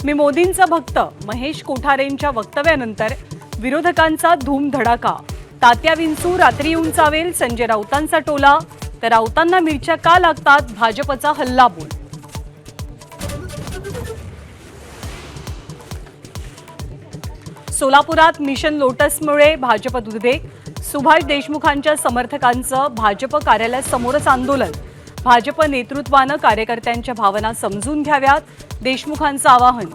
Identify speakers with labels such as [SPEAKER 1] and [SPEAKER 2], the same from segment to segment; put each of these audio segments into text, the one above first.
[SPEAKER 1] मी मोदींचा भक्त महेश कोठारेंच्या वक्तव्यानंतर विरोधकांचा धूमधडाका। तात्या विंचू रात्री येऊन चावेल संजय राऊतांचा टोला, तर राऊतांना मिरच्या का लागतात भाजपचा हल्लाबोल। सोलापुरात मिशन लोटसमुळे भाजप उद्वेग। सुभाष देशमुखांच्या समर्थकांचं भाजप कार्यालयासमोरच आंदोलन। भाजप नेतृत्वानं कार्यकर्त्यांच्या भावना समजून घ्याव्यात, देशमुखांचं आवाहन।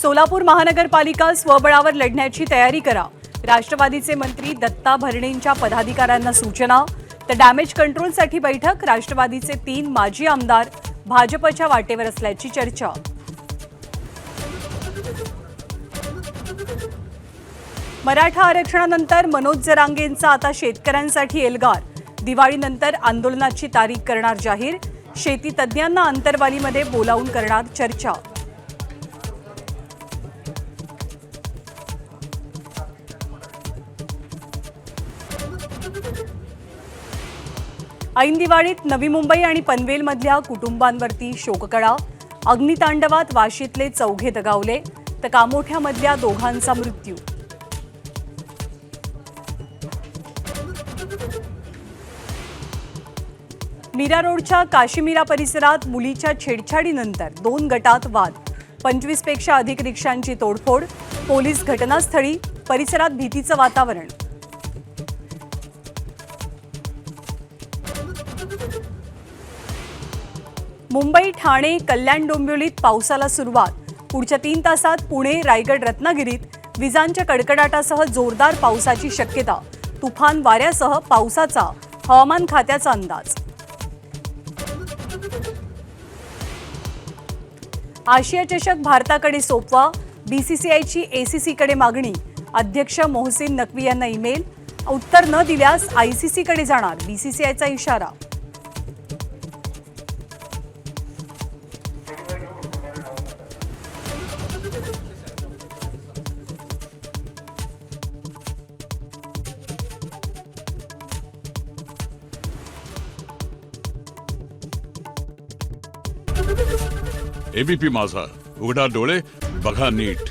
[SPEAKER 1] सोलापूर महानगरपालिका स्वबळावर लढण्याची तयारी करा। राष्ट्रवादीचे मंत्री दत्ता भरणेंच्या पदाधिकाऱ्यांना सूचना। तर डॅमेज कंट्रोलसाठी बैठक। राष्ट्रवादीचे 3 माजी आमदार भाजपच्या वाटेवर असल्याची चर्चा। मराठा आरक्षणानंतर मनोज जरांगेंचा आता शेतकऱ्यांसाठी एल्गार। दिवाळीनंतर आंदोलनाची तारीख करणार जाहीर। शेती तज्ज्ञांना अंतरवालीमध्ये बोलावून करणार चर्चा। ऐन दिवाळीत नवी मुंबई आणि पनवेलमधल्या कुटुंबांवरती शोककळा। अग्नितांडवात वाशीतले 4 दगावले, तर कामोठ्यामधल्या 2 मृत्यू। मीरा रोडच्या काशीमीरा परिसरात मुलीच्या छेडछाडीनंतर 2 गटात वाद। 25 पेक्षा अधिक रिक्षांची तोडफोड। पोलीस घटनास्थळी। परिसरात भीतीचं वातावरण। मुंबई, ठाणे, कल्याण, डोंबिवलीत पावसाला सुरुवात। पुढच्या 3 तासात पुणे, रायगड, रत्नागिरीत विजांच्या कडकडाटासह जोरदार पावसाची शक्यता। तुफान वाऱ्यासह पावसाचा हवामान खात्याचा अंदाज। आशिया चषक भारताकडे सोपवा। बीसीसीआयची एसीसीकडे मागणी। अध्यक्ष मोहसिन नकवी यांना ईमेल। उत्तर न दिल्यास आयसीसीकडे जाणार, बीसीसीआयचा इशारा।
[SPEAKER 2] एबीपी माझा, उघडा डोळे बघा नीट।